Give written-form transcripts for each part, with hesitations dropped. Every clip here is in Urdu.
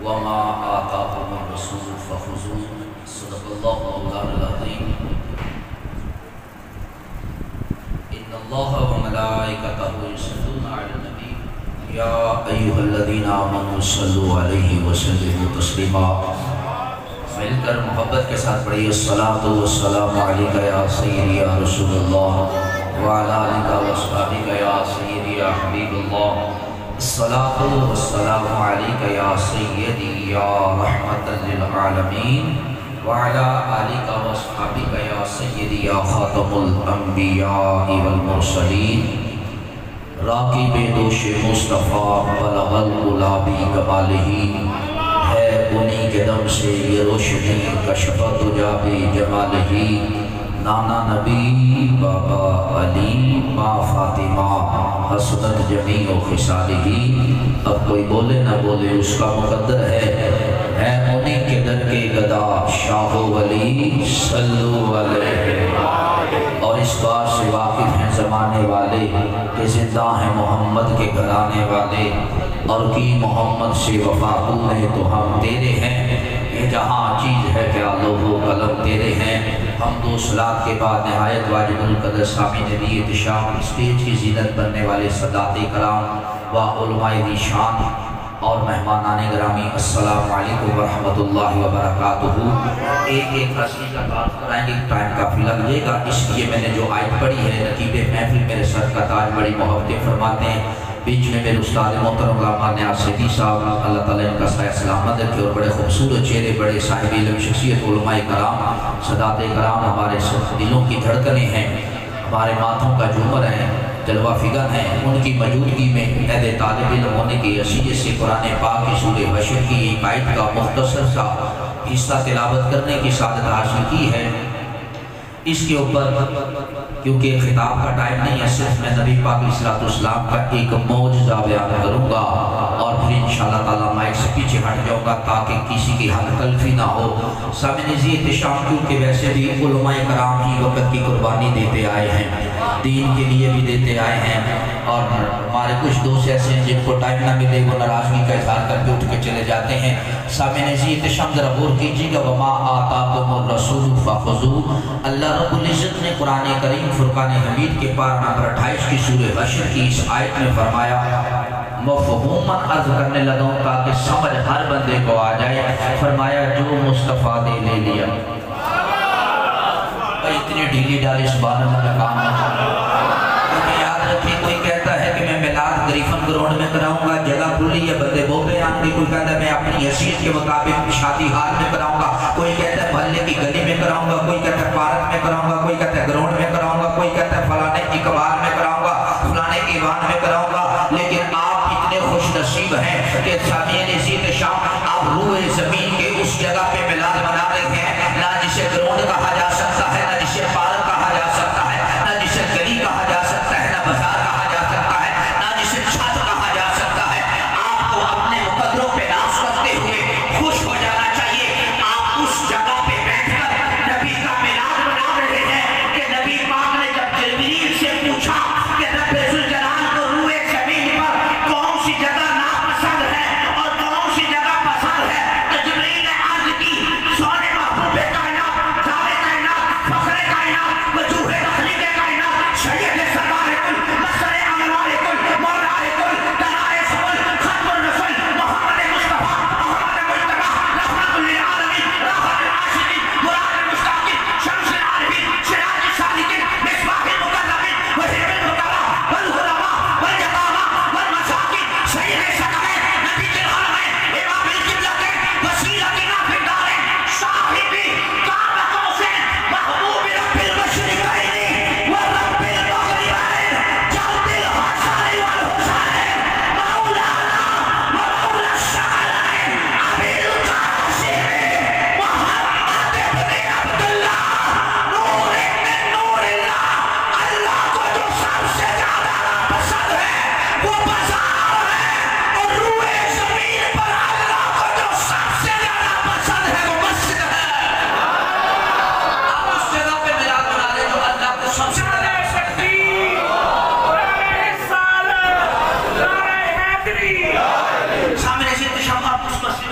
وما آتاكم الرسول فخذوه صدق الله مولانا العظيم إن الله وملائكته يصلون على النبي يا أيها الذين آمنوا صلوا عليه وسلموا تسليما مل کر محبت کے ساتھ پڑھیے الصلاۃ والسلام علیک یا سیدی یا رسول اللہ وعلی آلک واصحابک یا سیدی یا حبیب اللہ الصلاۃ والسلام علیک یا سیدی یا رحمت للعالمین وعلی آلک واصحابک یا سیدی یا خاتم الانبیاء والمرسلین راکب دوش مصطفیٰ بلغ الغلابی کمالہ ہے انہی کے دم سے یہ روشنی کشفت جابی جمالہی نانا نبی بابا علی ماں فاطمہ حسنت جمیع و خصالہی اب کوئی بولے نہ بولے اس کا مقدر ہے انہی کے در کے گدا شاہ ولی صلو علیہ اور اس بات سے واقف ہیں زمانے والے کہ زندہ ہیں محمد کے گھرانے والے اور کی محمد سے وفا نے تو ہم تیرے ہیں یہ جہاں چیز ہے کیا لوح و قلم تیرے ہیں حمد و صلات کے بعد نہایت واجب القدر سامی نبی احتشام اسٹیج کی زینت بننے والے سادات کرام و علماء ذی شان اور مہمانان گرامی السلام علیکم ورحمۃ اللہ وبرکاتہ ایک رسمی کا بات کرائیں گے ٹائم کافی لگ جائے گا اس لیے میں نے جو آیت پڑھی ہے نقیب محفل میرے سر کا تاج بڑی محبتیں فرماتے ہیں بیچ میں میرے استاد محترم علامہ نیاز سیدی صاحب اللہ تعالیٰ ان کا سایہ سلامت رکھے اور بڑے خوبصورت چہرے بڑے صاحب علم شخصیت علماء کرام سادات کرام ہمارے دلوں کی دھڑکنیں ہیں ہمارے ماتھوں کا جھومر ہیں جلوہ فگر ہیں ان کی موجودگی میں عہد طالب علم ہونے کی حیثیت سے قرآن پاک کی سورہ حشر کی ایک آیت کا مختصر سا حصہ تلاوت کرنے کی سعادت حاصل کی ہے اس کے اوپر کیونکہ خطاب کا ٹائم نہیں ہے صرف میں نبی پاک علیہ السلام کا ایک معجزہ بیان کروں گا اور پھر انشاءاللہ تعالیٰ مائک سے پیچھے ہٹ جاؤں گا تاکہ کسی کی حق تلفی نہ ہو سامنے ذی احتشام کیونکہ ویسے بھی علماء کرام ہی وقت کی قربانی دیتے آئے ہیں دین کے لیے بھی دیتے آئے ہیں اور ہمارے کچھ دوست ایسے ہیں جن کو ٹائم نہ ملے وہ ناراضگی کا اظہار کر کے اٹھ کے چلے جاتے ہیں سامنے ذی احتشام ذرا غور کیجیے گا وما آتاکم الرسول فخذوہ اللہ رب العزت نے قرآن کریم فرقان حمید کے پارہ نمبر 28 کی سورہ حشر کی اس آیت میں فرمایا مفہوماً عرض کرنے لگا ہوں تاکہ سمجھ ہر بندے کو آ جائے فرمایا جو مصطفیٰ نے لے لیا اتنی ڈھیلی ڈالی سبحان اللہ کا کام نہ کیونکہ یاد رکھیں کوئی کہتا ہے کہ میں میلاد گریفن گراؤنڈ میں کراؤں گا جگہ کھلی ہے بندے بوبے آن گے کوئی کہتا ہے میں اپنی حیثیت کے مطابق شادی ہال میں کراؤں گا کوئی کہتا ہے محلے کی گلی میں کراؤں گا کوئی کہتا ہے پارک میں کراؤں گا کوئی کہتا ہے گراؤنڈ میں کراؤں گا کوئی کہتا ہے فلانے اقبال میں کراؤں گا فلانے ایوان میں کراؤں گا لیکن آپ اتنے خوش نصیب ہیں کہ سامعین ذی احتشام آپ روح زمین کے اس جگہ پہ میلاد منا رہے ہیں نہ جسے گراؤنڈ کہا جا سکتا ہے نہ جسے پارک کہا جا سکتا ہے نہ جسے گلی کہا جا سکتا ہے نہ بازار کہا جا سکتا ہے نہ جسے چھت کہا جا سکتا ہے آپ کو اپنے مقدروں پہ ناز کرتے ہوئے خوش ہو جانا چاہیے آپ اس جگہ پہ بیٹھ کر نبی کا میلاد منا رہے ہیں کہ نبی پاک نے جب جبریل سے پوچھا کہ رب ذوالجلال کو روح زمین پر کون سی جگہ ناپسند ہے اور کون سی جگہ پسند ہے تو جبریل نے عرض کی سونے محبوب کائنات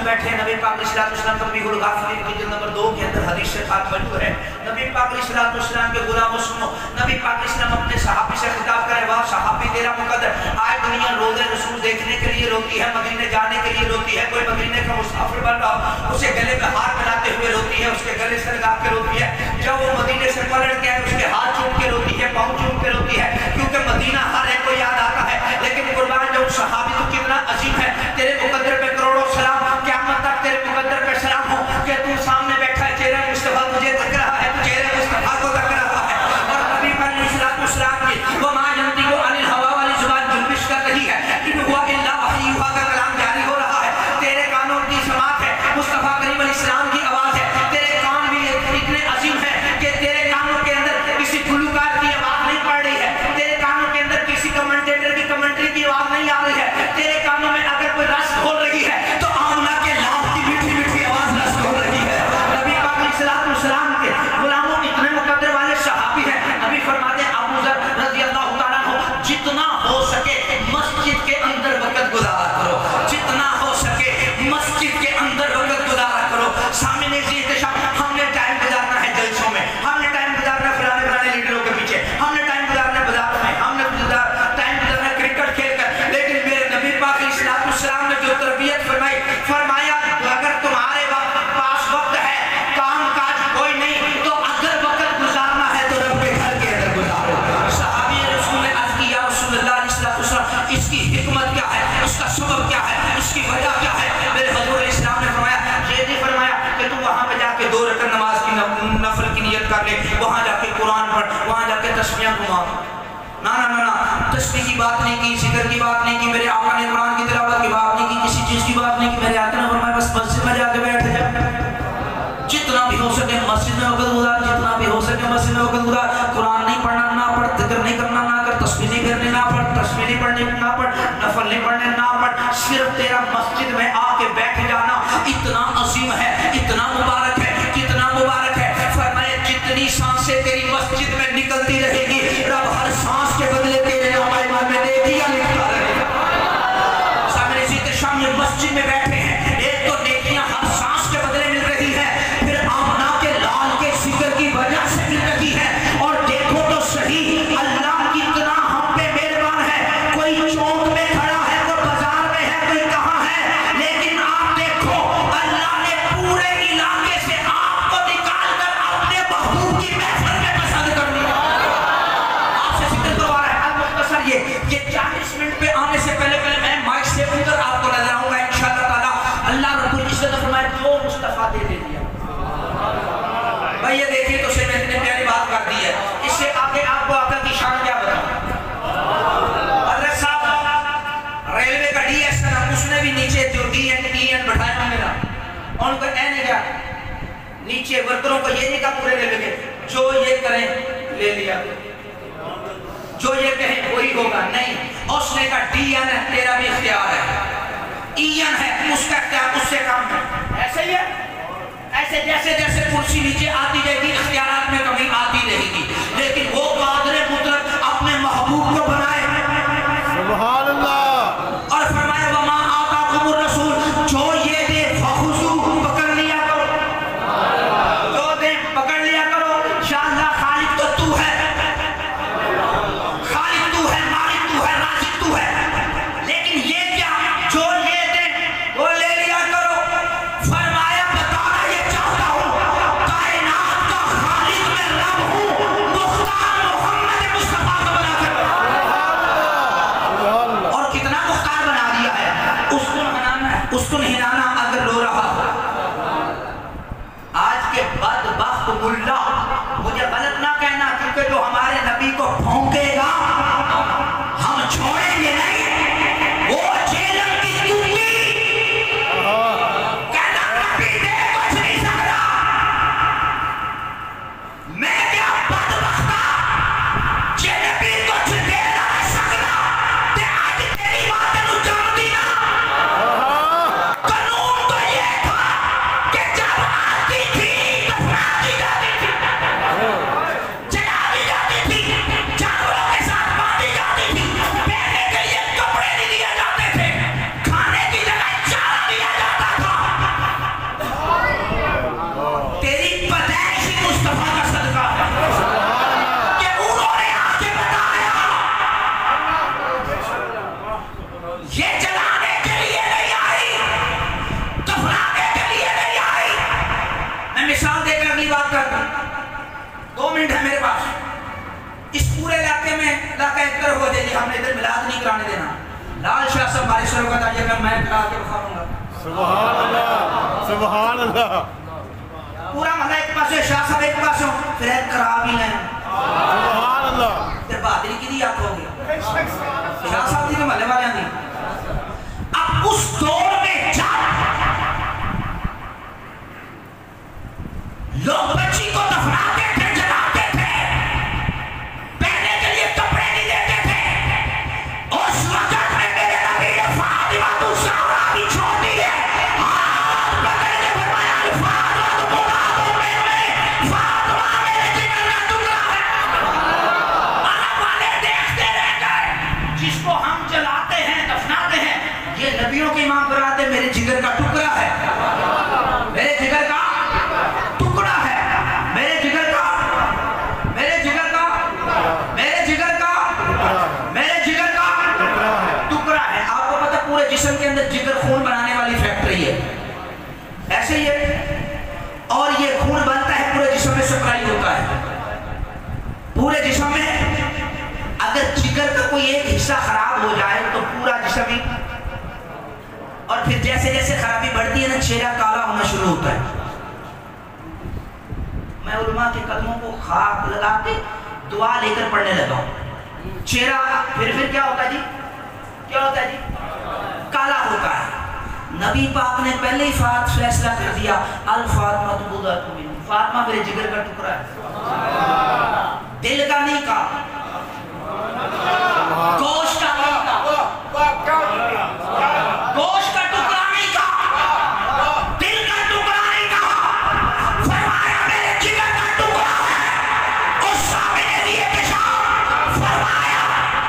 میں بیٹھے ہیں. نبی پاک علیہ السلام تنبیہ الغافلین کی جلد نمبر 2 کے اندر حدیث سے پاک موجود ہے. نبی پاک علیہ السلام کے غلاموں سنو, نبی پاک علیہ السلام اپنے صحابی سے خطاب کرے, واہ صحابی تیرا مقدر, آج دنیا روضہ رسول دیکھنے کے لیے روتی ہے, مدینے جانے کے لیے روتی ہے. کوئی مدینے کا مسافر بن رہا, اسے گلے میں ہاتھ ملاتے ہوئے روتی ہے, اس کے گلے سے لگا کے روتی ہے. جب وہ مدینے سے پلٹ کے آئے, اس کے ہاتھ چوم کے روتی ہے, پاؤں چوم کے روتی ہے, کیونکہ مدینہ ہر ایک کو یاد آتا ہے. لیکن قربان جو صحابی تو کتنا عظیم ہے, تیرے مقدر پہ کروڑوں سلام, قیامت تک تیرے مقدر پہ سلام ہو کہ تو سامنے بیٹھا ہے, چہرہ مصطفیٰ تجھے تک رہا ہے, تو چہرہ مصطفیٰ کو تک رہا ہے. اور نبی پاک علیہ السلام کی وہ ما ینطق عن الہویٰ والی زبان جنبش کر رہی ہے, ان ہوا الا وحی یوحیٰ کا کلام جاری ہو رہا ہے. تیرے کانوں کی سماعت ہے, مصطفیٰ کریم علیہ السلام کی آواز ہے. تیرے کان بھی اتنے عظیم ہیں کہ تیرے کانوں کے اندر کسی گلوکار کی آواز نہیں پڑ رہی ہے, تیرے کانوں کے اندر کسی کمنٹیٹر کی کمنٹری کی آواز نہیں آ رہی ہے. تیرے کانوں میں اگر کوئی رس کھول رہی ہے تو آمنہ کے لال کی میٹھی میٹھی آواز رس کھول رہی ہے. نبی پاک علیہ السلام کے غلاموں اتنے مقدر والے صحابی ہیں. نبی فرماتے ہیں ابو ذر رضی اللہ تعالیٰ عنہ, جتنا ہو سکے مسجد کے اندر وقت گزارا کرو, جتنا ہو سکے مسجد کے اندر وقت گزارا کرو. سامنے سے احتشام, ہم نے ٹائم گزارنا ہے جلسوں میں, ہم نے ٹائم گزارنا ہے فلانے لیڈروں کے پیچھے, ہم نے ٹائم گزارنا ہے بازاروں میں, ہم نے ٹائم گزارنا ہے کرکٹ کھیل کر. لیکن میرے نبی پاک علیہ السلام نے جو تربیت فرمائی, فرمایا اگر تمہارے پاس وقت ہے, کام کاج کوئی نہیں, تو اگر وقت گزارنا ہے تو رب کے گھر کے اندر گزارو. صحابی رسول نے عرض کی, یا رسول اللہ علیہ السلام, اس کی حکمت کیا ہے, اس کا سبب کیا ہے, اس کی وجہ کیا ہے؟ میرے حضور علیہ السلام نے فرمایا, یہ نہیں فرمایا کہ تو وہاں پہ جا کے 2 رکعت نماز کی نفل کی نیت کر لے, وہاں جا کے قرآن پڑھ, وہاں جا کے تسبیحاں گھما. نا نا نا نا, تسبیح کی بات نہیں کی, ذکر کی بات نہیں کی, میرے آقا نے قرآن کی تلاوت کی بات نہیں کی, کسی چیز کی بات نہیں کی. میرے آقا نے فرمایا بس مسجد میں جا کے بیٹھ جا, جتنا بھی ہو سکے مسجد میں وقت گزار, جتنا بھی ہو سکے مسجد میں وقت گزار. قرآن نہیں پڑھنا نہ پڑھ, ذکر نہیں کرنا نہ کر, تسبیح نہیں کرنی نہ پڑھ, تسبیح نہیں پڑھنی نہ پڑھ, نفل نہیں پڑھنے نہ پڑھ. صرف تیرا مسجد میں آ کے بیٹھ جانا اتنا عظیم ہے, اتنا مبارک ہے, کتنا مبارک ہے. فرمایا جتنی سانسیں تیری مسجد میں نکلتی رہے گی, رب ہر سانس کے بدلے تیرے نام ایمان میں نیکیاں لکھتا رہے گا. سامنے سے احتشام یہ مسجد میں بیٹھے ہیں, ایک تو نیکیاں ہر سانس کے بدلے مل رہی ہے, پھر آمنہ کے لال کے ذکر کی وجہ سے مل رہی ہے. اور دیکھو تو صحیح, اللہ کتنا ہم پہ مہربان ہے. کوئی چوک میں کھڑا ہے, کوئی بازار میں ہے, کوئی کہاں ہے, لیکن آپ دیکھو اللہ نے پورے علاقے سے آپ کو نکال کر اپنے محبوب کی محفل میں پسند کر دیا. آپ سے ذکر کروا رہا ہے مختصر یہ 40 منٹ پہ آنے سے پہلے میں مائک سے اتر آپ کو نظر آؤں گا انشاءاللہ تعالیٰ. اللہ رب العزت نے فرمایا 2 مصطفیٰ دے دیا. بھائی یہ دیکھیے تو سے میں اتنی پیاری بات کر دی ہے, اس سے آگے آپ کو آقا کی شان کیا بتاؤں. حضرت صاحب ریلوے کا ڈی ایس کا, اس نے بھی نیچے جو ڈی این بٹھایا ہوں میرا, ان کو اے نہیں کیا نیچے ورکروں کو یہ نہیں کہا پورے ریلوے کے, جو یہ کریں لے لیا, جو یہ کہیں وہی ہوگا, نہیں. اس نے کہا ڈی این ہے, تیرا بھی اختیار ہے, ای این ہے, اس کا اختیار اس سے کم ہے. ایسے ہی ہے, ایسے جیسے جیسے کرسی نیچے آتی جائے گی اختیارات میں کمی آتی رہے گی, لیکن وہ قادر مطلق اپنے محبوب کو بنائے. سبحان اللہ. اور فرمایا وما آتاکم الرسول, جو یہ دے فخذوہ, پکڑ لیا کرو, جو دے پکڑ لیا کرو. انشاءاللہ خالق تو ہے, خالق تو ہے, مالک تو ہے, رازق تو ہے, لیکن یہ کیا, جو یہ دے وہ لے لیا کرو. فرمایا بتانا یہ چاہتا ہوں, کائنات کا خالق میں رب ہوں, مختار صاحب ہمارے سر کا تاجر کا میں کرا کے بخاروں گا. سبحان اللہ سبحان اللہ. پورا محلہ ایک پاس ہے, شاہ صاحب ایک پاس ہو, پھر ایک کرا بھی نہیں. سبحان اللہ. پھر بہادری کی دی آپ ہوگی شاہ صاحب دی کے محلے والے ہیں. اب اس دور میں جب لوگ بچی کو دفناتے تھے, جلاتے تھے, پہننے کے لیے کپڑے نہیں دیتے تھے, اس وقت میں میرے نبی نے فاطمہ الزہرا بھی چھوڑ دی ہے. ہاتھ پکڑ کے فرمایا فاطمہ مراد میں فاطمہ میرے جگر کا ٹکڑا ہے. عرب والے دیکھتے رہ گئے, جس کو ہم جلاتے ہیں دفناتے ہیں یہ نبیوں کے امام فرماتے میرے جگر کا ٹکڑا ہے, میرے جگر کا ٹکڑا ہے, میرے جگر کا, میرے جگر کا, میرے جگر کا, میرے جگر کا ٹکڑا ہے. آپ کو پتہ پورے جسم کے اندر جگر خون بنانے والی فیکٹری ہے, ایسے ہی ہے, اور یہ خون بنتا ہے پورے جسم میں سپلائی ہوتا ہے. پورے جسم میں اگر جگر کا کوئی ایک حصہ خراب ہو جائے تو پورا جسم ہی, اور پھر جیسے جیسے خرابی بڑھتی ہے نا چہرہ کالا ہونا شروع ہوتا ہے. میں علماء کے قدموں کو خاک لگا کے دعا لے کر پڑھنے لگا ہوں. چہرہ پھر کیا ہوتا ہے جی, کیا ہوتا ہے جی, کالا ہوتا ہے. نبی پاک نے پہلے ہی فیصلہ کر دیا الفاطمہ بضعۃ منی, فاطمہ میرے جگر کا ٹکڑا ہے, دل کا نہیں کہا, گوشت کا نہیں کہا, گوشت کا ٹکڑا نہیں کہا, دل کا ٹکڑا نہیں کہا, فرمایا میرے جگر کا ٹکڑا ہے. اس صحابی نے دیے پیشاب, فرمایا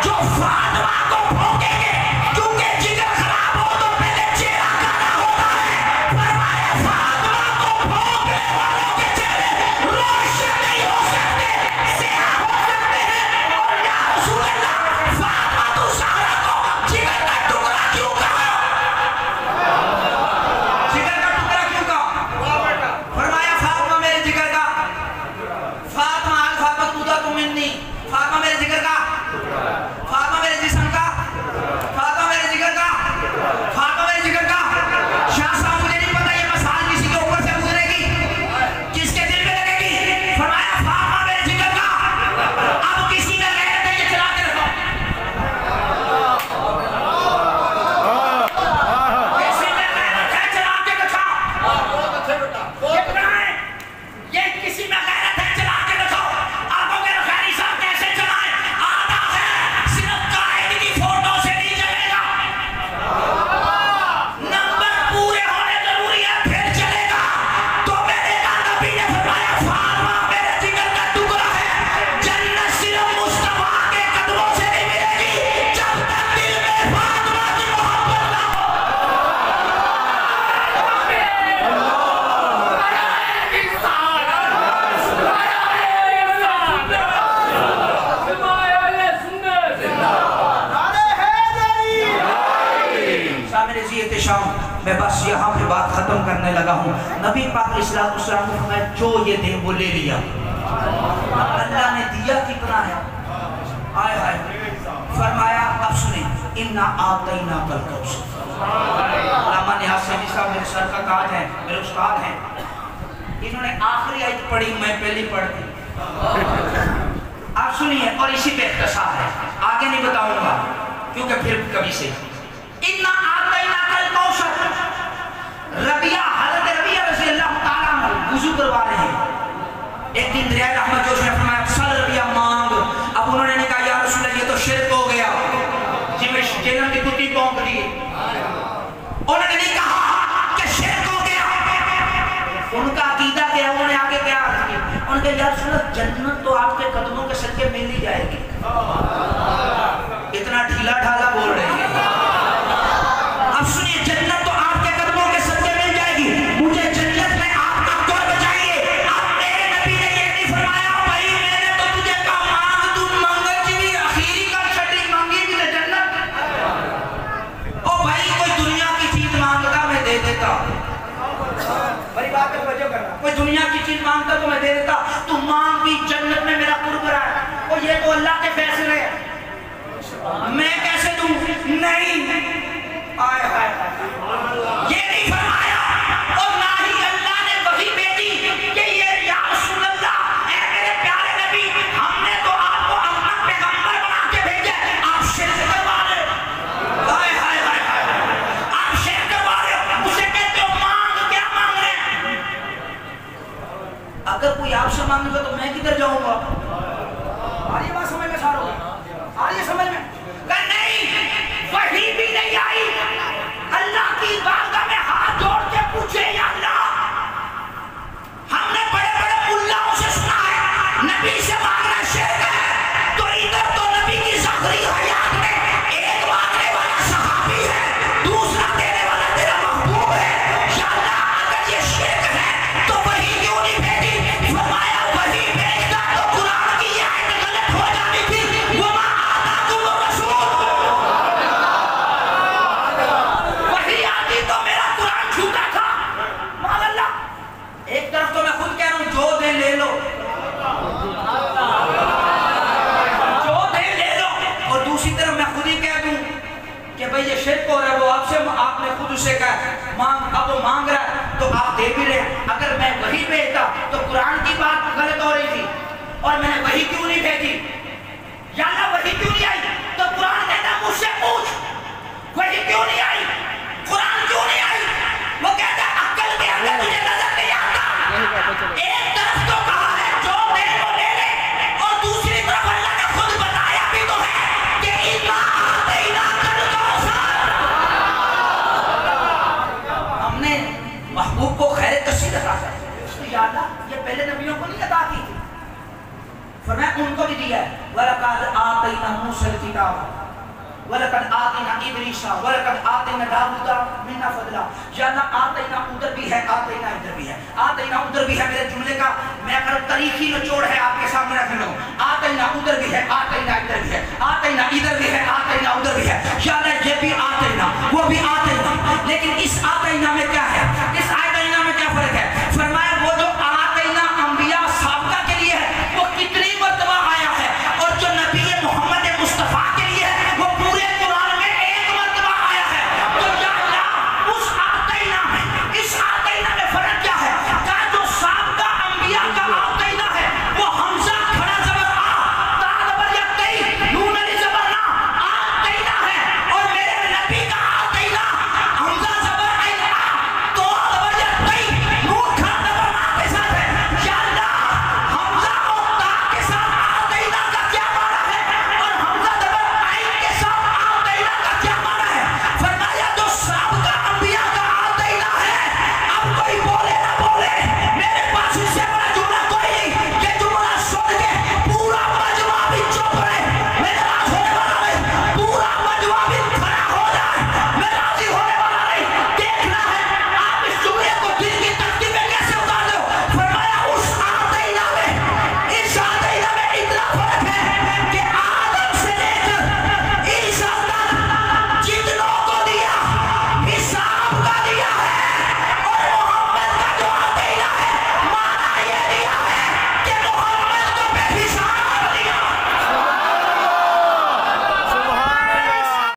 جو فاطمہ کو بھونکیں گے, کیونکہ جگر خراب ہو تو پہلے چہرہ کالا ہوتا ہے, فرمایا فاطمہ کو بھونکنے والوں کے چہرے روشن نہیں ہو سکتے, سیاہ ہو سکتے ہیں. اور یا رسول اللہ فاطمہ الزہرا کو جگر کا ٹکڑا کیوں کہا, جگر کا ٹکڑا کیوں کہا, فرمایا فاطمہ میرے جگر کا, فاطمہ الفاطمہ بضعۃ منی, فاطمہ میرے جگر کا, فاطمہ میرے جسم کا, فاطمہ میرے جگر کا, فاطمہ میرے جگر کا. شاہ صاحب مجھے نہیں پتا یہ مثال کسی کے اوپر سے گزرے گی, کس کے دل میں لگے گی. فرمایا فاطمہ میرے جگر کا, اب کسی میں غیرت ہے یہ چلا کے رکھو, کسی میں غیرت ہے چلا کے دکھاؤ, یہ کہاں ہے, یہ کسی میں غیرت ہے چلا کے دکھاؤ. آپ کو میرے خیری صاحب کیسے چلائیں, آدھا ہے صرف قائد کی فوٹو سے نہیں چلے گا, نمبر پورے ہونے ضروری ہے پھر چلے گا. تو میں نے کہا نبی نے فرمایا فاطمہ میرے جگر کا ٹکڑا ہے, جنت صرف مصطفیٰ کے قدموں سے نہیں ملے گی جب تک دل میں فاطمہ کی محبت نہ ہو. سامنے زیت شام, میں بس یہاں پہ بات ختم کرنے لگا ہوں. نبی پاک علیہ السلام کو فرمایا جو یہ دے وہ لے لیا, اللہ نے دیا کتنا ہے, آئے ہائے. فرمایا اب سنیں اِنَّا أَعْطَيْنَاكَ الْكَوْثَرَ. علامہ نیاز سیدی صاحب میرے سر کا تاج ہیں, میرے استاد ہیں, انہوں نے آخری آیت پڑھی, میں پہلی پڑھ دی. آپ سنیے اور اسی پہ اختصار ہے, آگے نہیں بتاؤں گا کیونکہ پھر کبھی سے. اِنَّا أَعْطَيْنَاكَ الْكَوْثَرَ. ربیہ, حضرت ربیہ رضی اللہ تعالیٰ عنہ وضو کروا رہے ہیں. ایک دن دریائے رحمت جوش نے فرمایا سل ربیہ مانگ. اب انہوں نے کہا یا رسول اللہ یہ تو شرک ہو گیا, جی میں جنم کی کتی پونک دی. انہوں نے نہیں کہا کہ شرک ہو گیا, ان کا عقیدہ کیا, انہوں نے آگے کیا کیا, انہوں نے کہا یا رسول اللہ جنت تو آپ کے قدموں کے صدقے مل ہی جائے گی. اتنا ڈھیلا ڈھالا بول رہے ہیں. اب سنیے جنت تو آپ کے قدموں کے صدقے مل جائے گی, مجھے جنت میں آپ کا قرب چاہیے. اب میرے نبی نے یہ نہیں فرمایا بھائی میں نے تو تجھے کہا مانگ, تو مانگا چی بھی اخیری کا چھٹی مانگی بھی تو جنت. او بھائی کوئی دنیا کی چیز مانگتا میں دے دیتا, بڑی بات ہے توجہ کرنا, کوئی دنیا کی چیز مانگتا تو میں دے دیتا, تو مانگ بھی جنت میں میرا قرب رہا ہے. اور یہ تو اللہ کے فیصلے ہیں, میں کیسے دوں, نہیں کون ہے وہ آپ سے، آپ نے خود اسے کہا مانگ، اب وہ مانگ رہا ہے تو آپ دے بھی رہے ہیں۔ اگر میں وہی بھیجتا تو قرآن کی بات غلط ہو رہی تھی، اور میں نے وہی کیوں نہیں بھیجی؟ یا اللہ وہی کیوں نہیں آئی؟ تو قرآن کہتا مجھ سے پوچھ وہی کیوں نہیں آئی، قرآن کیوں نہیں آئی؟ وہ کہتا ہے عقل کے اندر تجھے نظر نہیں آتا، ایک طرف تو کہا ہے جو دے وہ لے لے، اور دوسری طرف اللہ نے خود بتایا بھی تو ہے کہ اِنَّا أَعْطَيْنَاكَ الْكَوْثَرَ۔ ہم نے محبوب کو خیر کثیر عطا کر، یا اللہ یہ پہلے نبیوں کو نہیں عطا کی تھی، فرمایا ان کو بھی دیا ہے۔ وَلَقَدْ آتَيْنَا مُوسَى الْكِتَابَ وَلَقَدْ آتَيْنَا إِدْرِيسَ وَلَقَدْ آتَيْنَا دَاوُودَ مِنَّا فَضْلًا۔ یا اللہ آتَيْنَا ادھر بھی ہے، آتَيْنَا ادھر بھی ہے، آتَيْنَا ادھر بھی ہے۔ میرے جملے کا میں اگر تاریخی نچوڑ ہے آپ کے سامنے رکھ لوں، آتَيْنَا ادھر بھی ہے، آتَيْنَا ادھر بھی ہے، آتَيْنَا ادھر بھی ہے، آتَيْنَا ادھر بھی ہے۔ یا اللہ یہ بھی آتَيْنَا